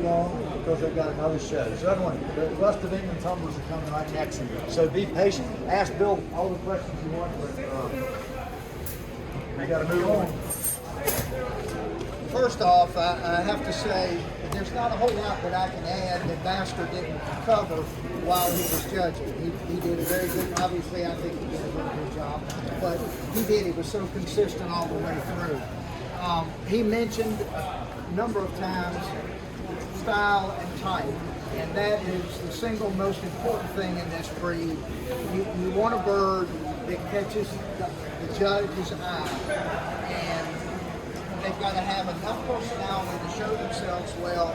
long because they've got another show. The other one, the rusted England tumblers are coming right next to you. So be patient. Ask Bill all the questions you want, but we got to move on. First off, I have to say that there's not a whole lot that I can add that Master didn't cover while he was judging. He did a very good, obviously I think he did a very good job, but he did. He was so consistent all the way through. He mentioned a number of times style and type, and that is the single most important thing in this breed. You want a bird that catches the judge's eye, and they've got to have enough personality to show themselves well,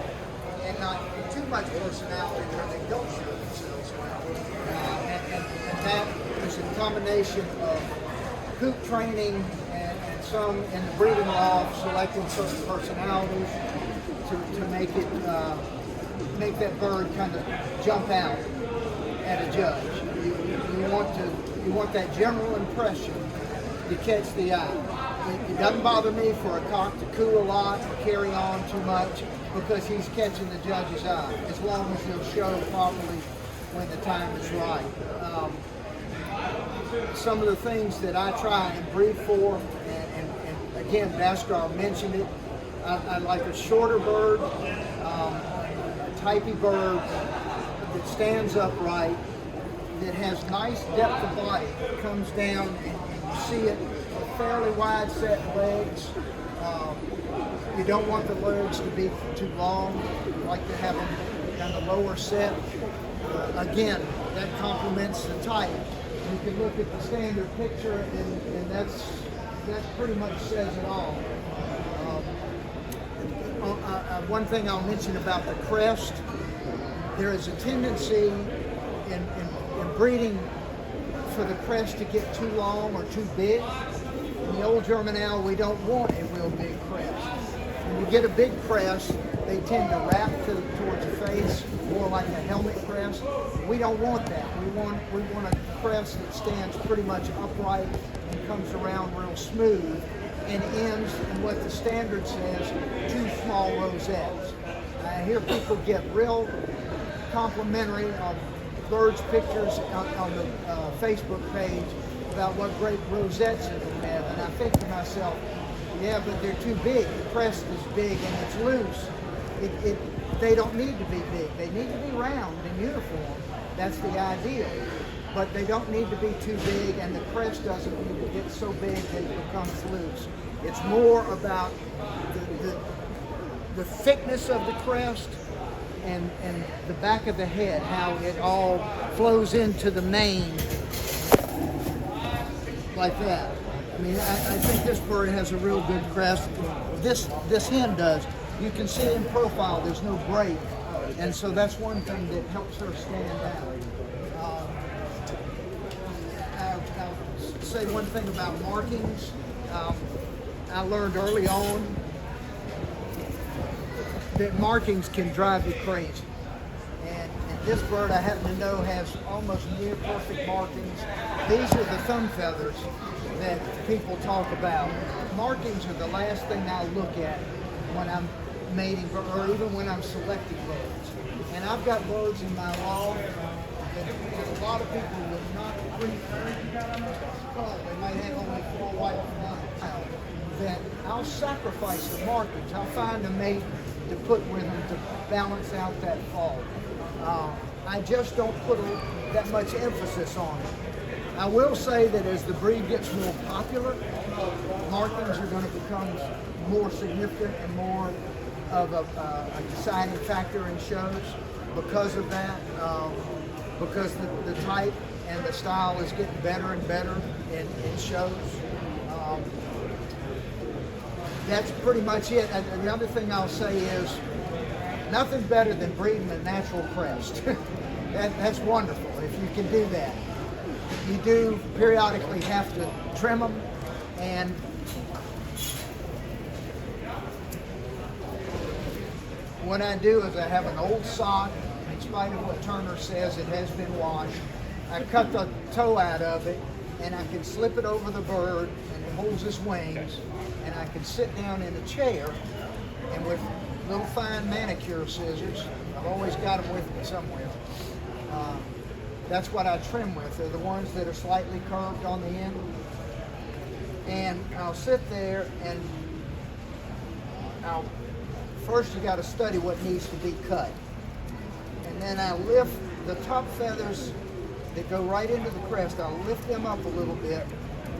and not too much personality where they don't show themselves well. And that is a combination of coop training and some in the breeding loft selecting certain personalities to make it make that bird kind of jump out at a judge. You want that general impression to catch the eye. It doesn't bother me for a cock to coo a lot or carry on too much because he's catching the judge's eye, as long as he'll show properly when the time is right. Some of the things that I try and breed for, and again, NASCAR mentioned it, I like a shorter bird, a typey bird that stands upright, that has nice depth of body, that comes down and you see it, fairly wide set legs. You don't want the legs to be too long. You like to have them kind of lower set. Again, that complements the type. You can look at the standard picture and that pretty much says it all. One thing I'll mention about the Crest, there is a tendency in breeding for the crest to get too long or too big. In the old German owl, we don't want a real big crest. When you get a big crest, they tend to wrap towards the face, more like a helmet crest. We don't want that. We want a crest that stands pretty much upright and comes around real smooth and ends in what the standard says, 2 small rosettes. I hear people get real complimentary of birds' pictures on the Facebook page about what great rosettes they have, and I think to myself, yeah, but they're too big. The crest is big and it's loose. They don't need to be big. They need to be round and uniform. That's the ideal. But they don't need to be too big, and the crest doesn't need to get so big that it becomes loose. It's more about the thickness of the crest and the back of the head, how it all flows into the mane like that. I mean, I think this bird has a real good crest. This hen does. You can see in profile there's no break, and so that's one thing that helps her stand out. I'll say one thing about markings. I learned early on that markings can drive you crazy. And this bird, I happen to know, has almost near perfect markings. These are the thumb feathers that people talk about. Markings are the last thing I look at when I'm mating, or even when I'm selecting birds. And I've got birds in my loft that a lot of people would not breed. They might have only 4 white out. That I'll sacrifice the markings. I'll find a mate to put with them to balance out that fall. I just don't put that much emphasis on it. I will say that as the breed gets more popular, markings are going to become more significant and more of a deciding factor in shows because of that, because the type and the style is getting better and better in shows. That's pretty much it. And the other thing I'll say is nothing better than breeding a natural crest. That's wonderful if you can do that. You do periodically have to trim them, and what I do is I have an old sock. In spite of what Turner says, it has been washed. I cut the toe out of it, and I can slip it over the bird, and it holds his wings, and I can sit down in a chair, and with little fine manicure scissors. I've always got them with me somewhere. That's what I trim with. They're the ones that are slightly curved on the end. And I'll sit there and first you got to study what needs to be cut. And then I lift the top feathers that go right into the crest. I'll lift them up a little bit.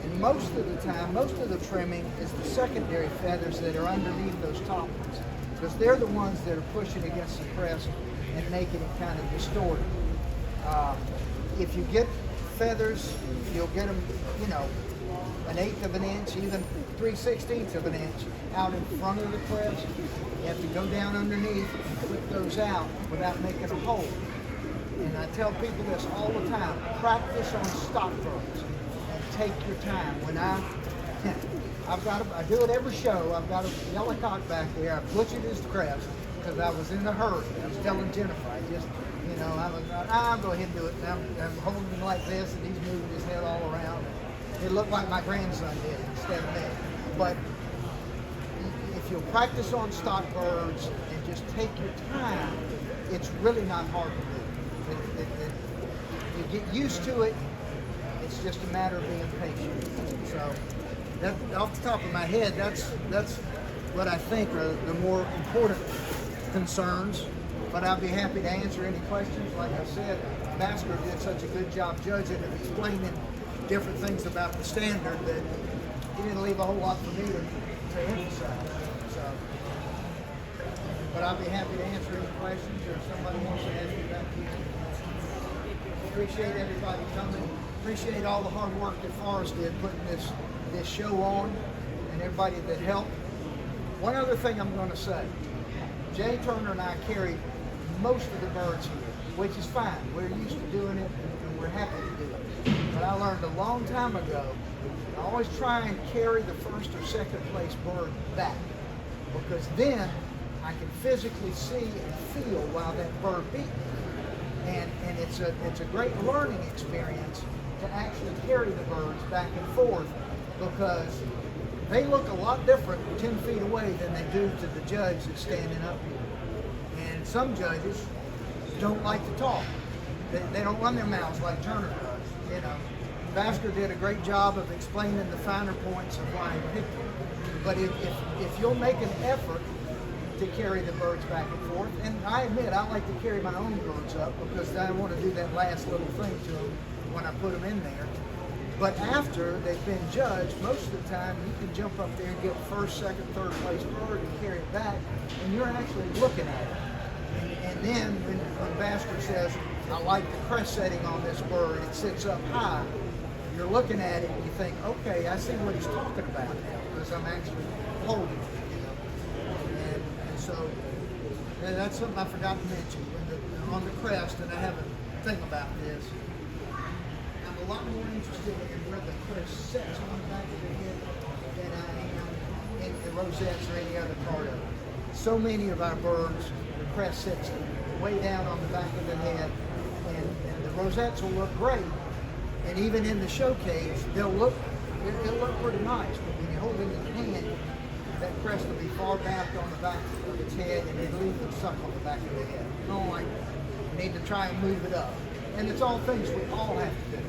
And most of the time, most of the trimming is the secondary feathers that are underneath those top ones, because they're the ones that are pushing against the crest and making it kind of distorted. If you get feathers, you'll get them, you know, 1/8 of an inch, even 3/16 of an inch out in front of the crest. You have to go down underneath and clip those out without making a hole. And I tell people this all the time: practice on stock birds and take your time. When I do it every show. I've got a yellow cock back there. I butchered his crest because I was in a hurry. I was telling Jennifer, I'll go ahead and do it. And I'm holding him like this, and he's moving his head all around. It looked like my grandson did instead of me. But if you'll practice on stock birds and just take your time, it's really not hard to do. You get used to it. It's just a matter of being patient. So, that, off the top of my head, that's what I think are the more important concerns. But I'll be happy to answer any questions. Like I said, Basker did such a good job judging and explaining different things about the standard that he didn't leave a whole lot for me to emphasize. So, but I'll be happy to answer any questions, or if somebody wants to ask me back here. Appreciate everybody coming. Appreciate all the hard work that Forrest did putting this show on, and everybody that helped. One other thing I'm going to say: Jay Turner and I carried most of the birds here, which is fine. We're used to doing it, and we're happy to do it. But I learned a long time ago, I always try and carry the first or second place bird back, because then I can physically see and feel while that bird beat me. And it's a great learning experience to actually carry the birds back and forth, because they look a lot different 10 feet away than they do to the judge that's standing up here. And some judges don't like to talk. They don't run their mouths like Turner does. You know, Basker did a great job of explaining the finer points of why he picked him. But if you'll make an effort to carry the birds back and forth, and I admit I like to carry my own birds up because I want to do that last little thing to them when I put them in there. But after they've been judged, most of the time you can jump up there and get first, second, third place bird and carry it back, and you're actually looking at it. And then when Basker says, I like the crest setting on this bird, it sits up high, you're looking at it and you think, okay, I see what he's talking about now, because I'm actually holding it. And so that's something I forgot to mention. On the crest, and I have a thing about this, I'm a lot more interested in where the crest sets on the back of the head than I am in the rosettes or any other part of it. So many of our birds, the crest sits way down on the back of the head, and the rosettes will look great, and even in the showcase, it'll look pretty nice, but when you hold it in your hand, that crest will be far back on the back of its head, and it'll even suck on the back of the head. You don't like it. You need to try and move it up. And it's all things we all have to do.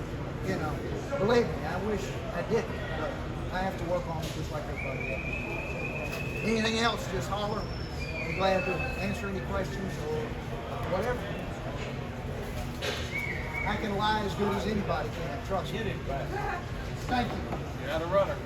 You know, believe me, I wish I didn't, but I have to work on it just like everybody else. Anything else, just holler. I'm glad to answer any questions or whatever. I can lie as good as anybody can, trust me. Get it back. Thank you. You're out of runner.